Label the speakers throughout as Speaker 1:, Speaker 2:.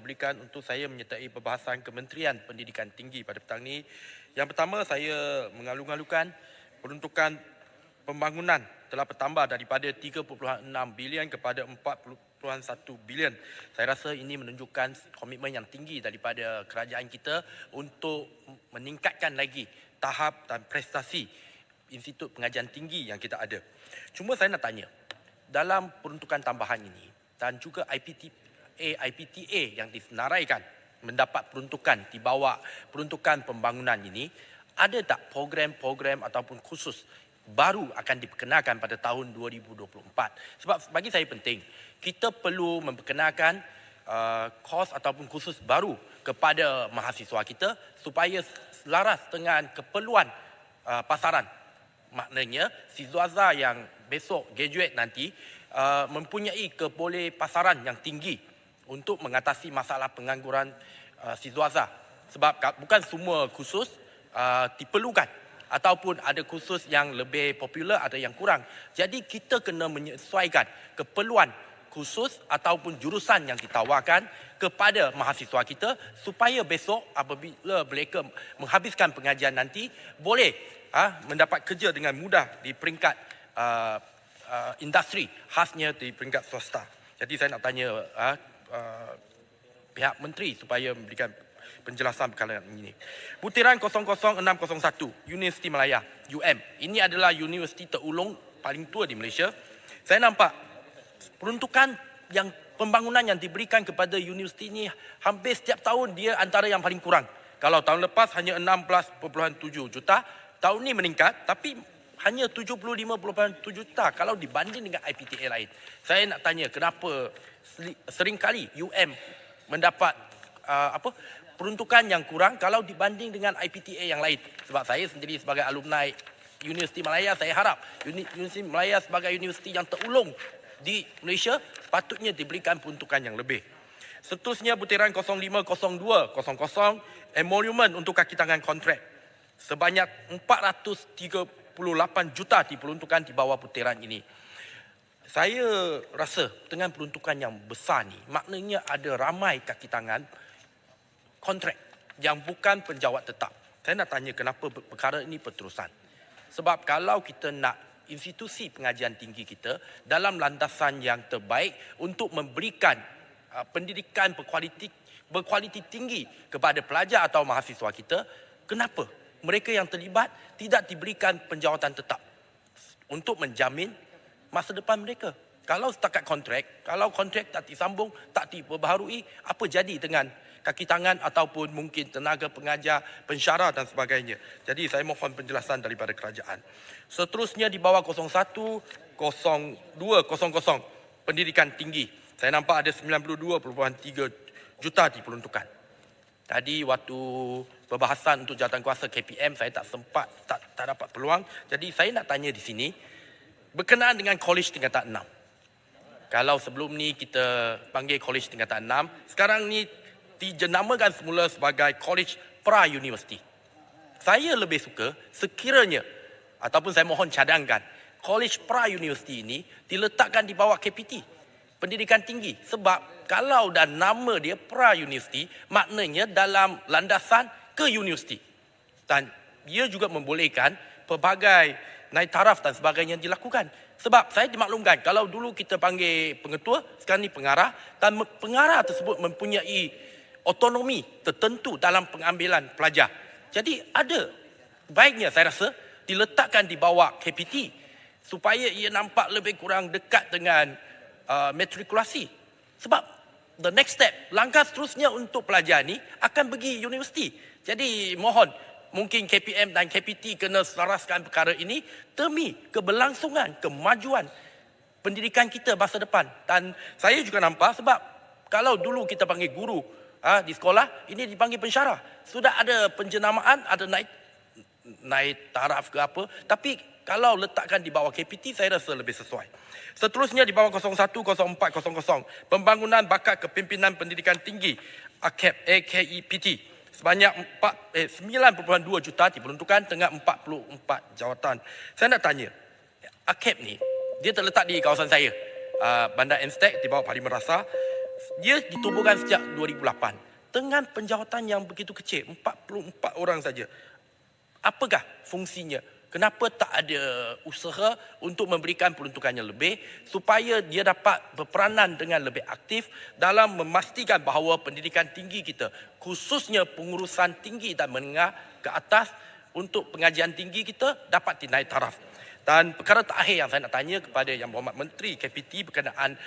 Speaker 1: diberikan untuk saya menyertai perbahasan Kementerian Pendidikan Tinggi pada petang ini. Yang pertama, saya mengalu-alukan peruntukan pembangunan telah bertambah daripada 3.6 bilion kepada 4.1 bilion. Saya rasa ini menunjukkan komitmen yang tinggi daripada kerajaan kita untuk meningkatkan lagi tahap dan prestasi Institut Pengajian Tinggi yang kita ada. Cuma saya nak tanya, dalam peruntukan tambahan ini dan juga IPTA yang disenaraikan mendapat peruntukan di bawah peruntukan pembangunan ini, ada tak program-program ataupun khusus baru akan diperkenalkan pada tahun 2024? Sebab bagi saya penting, kita perlu memperkenalkan kos ataupun khusus baru kepada mahasiswa kita supaya selaras dengan keperluan pasaran. Maknanya, siswa yang besok graduate nanti mempunyai keboleh pasaran yang tinggi untuk mengatasi masalah pengangguran siswa. Sebab bukan semua khusus diperlukan ataupun ada khusus yang lebih popular, ada yang kurang. Jadi kita kena menyesuaikan keperluan khusus ataupun jurusan yang ditawarkan kepada mahasiswa kita supaya besok apabila mereka menghabiskan pengajian nanti boleh mendapat kerja dengan mudah di peringkat industri, khasnya di peringkat swasta. Jadi saya nak tanya pihak menteri supaya memberikan penjelasan perkara ini. Butiran 00601 Universiti Malaya UM. Ini adalah universiti terulung paling tua di Malaysia. Saya nampak peruntukan yang pembangunan yang diberikan kepada universiti ini hampir setiap tahun dia antara yang paling kurang. Kalau tahun lepas hanya 16.7 juta, tahun ini meningkat tapi hanya 75.7 juta kalau dibanding dengan IPTA lain. Saya nak tanya kenapa seringkali UM mendapat peruntukan yang kurang kalau dibanding dengan IPTA yang lain. Sebab saya sendiri sebagai alumni Universiti Malaya, saya harap Universiti Malaya sebagai universiti yang terulung di Malaysia patutnya diberikan peruntukan yang lebih. Seterusnya butiran 050200 emolument untuk kaki tangan kontrak sebanyak 438 juta diperuntukkan di bawah butiran ini. Saya rasa dengan peruntukan yang besar ni, maknanya ada ramai kaki tangan kontrak yang bukan penjawat tetap. Saya nak tanya kenapa perkara ini berterusan. Sebab kalau kita nak institusi pengajian tinggi kita dalam landasan yang terbaik untuk memberikan pendidikan berkualiti tinggi kepada pelajar atau mahasiswa kita, kenapa mereka yang terlibat tidak diberikan penjawatan tetap untuk menjamin masa depan mereka? Kalau setakat kontrak, kalau kontrak tak disambung, tak diperbaharui, apa jadi dengan kaki tangan ataupun mungkin tenaga pengajar, pensyarah dan sebagainya? Jadi saya mohon penjelasan daripada kerajaan. Seterusnya di bawah 010200 pendidikan tinggi. Saya nampak ada 92.3 juta diperuntukkan. Tadi waktu perbahasan untuk jawatankuasa KPM saya tak sempat, tak dapat peluang. Jadi saya nak tanya di sini berkenaan dengan kolej tingkatan 6. Kalau sebelum ni kita panggil kolej tingkatan 6, sekarang ni dijenamakan semula sebagai kolej pra-universiti. Saya lebih suka sekiranya ataupun saya mohon cadangkan kolej pra-universiti ini diletakkan di bawah KPT, pendidikan tinggi. Sebab kalau dah nama dia pra-universiti, maknanya dalam landasan ke universiti. Dan ia juga membolehkan pelbagai naik taraf dan sebagainya yang dilakukan. Sebab saya dimaklumkan kalau dulu kita panggil pengetua, sekarang ni pengarah, dan pengarah tersebut mempunyai otonomi tertentu dalam pengambilan pelajar. Jadi ada baiknya saya rasa diletakkan di bawah KPT supaya ia nampak lebih kurang dekat dengan matrikulasi. Sebab the next step, langkah seterusnya untuk pelajar ni akan pergi universiti. Jadi mohon mungkin KPM dan KPT kena selaraskan perkara ini demi keberlangsungan, kemajuan pendidikan kita masa depan. Dan saya juga nampak sebab kalau dulu kita panggil guru di sekolah, ini dipanggil pensyarah. Sudah ada penjenamaan, ada naik taraf ke apa. Tapi kalau letakkan di bawah KPT, saya rasa lebih sesuai. Seterusnya di bawah 010400 pembangunan bakat kepimpinan pendidikan tinggi AKEPT. Sebanyak 9.2 juta diperuntukkan dengan 44 jawatan. Saya nak tanya, AKEP ni, dia terletak di kawasan saya, Bandar Enstek di bawah Parlimen Rasa. Dia ditubuhkan sejak 2008 dengan penjawatan yang begitu kecil, 44 orang saja. Apakah fungsinya? Kenapa tak ada usaha untuk memberikan peruntukan yang lebih supaya dia dapat berperanan dengan lebih aktif dalam memastikan bahawa pendidikan tinggi kita, khususnya pengurusan tinggi dan menengah ke atas untuk pengajian tinggi kita dapat dinaik taraf. Dan perkara terakhir yang saya nak tanya kepada Yang Berhormat Menteri KPT berkenaan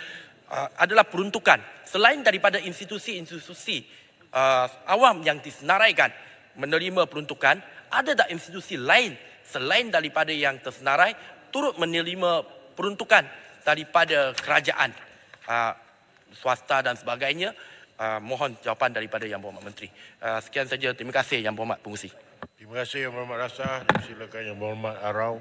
Speaker 1: adalah peruntukan. Selain daripada institusi-institusi awam yang disenaraikan menerima peruntukan, ada tak institusi lain selain daripada yang tersenarai turut menerima peruntukan daripada kerajaan, swasta dan sebagainya? Mohon jawapan daripada Yang Berhormat Menteri. Sekian saja. Terima kasih Yang Berhormat Pengerusi.
Speaker 2: Terima kasih Yang Berhormat Rasa. Silakan Yang Berhormat Arau.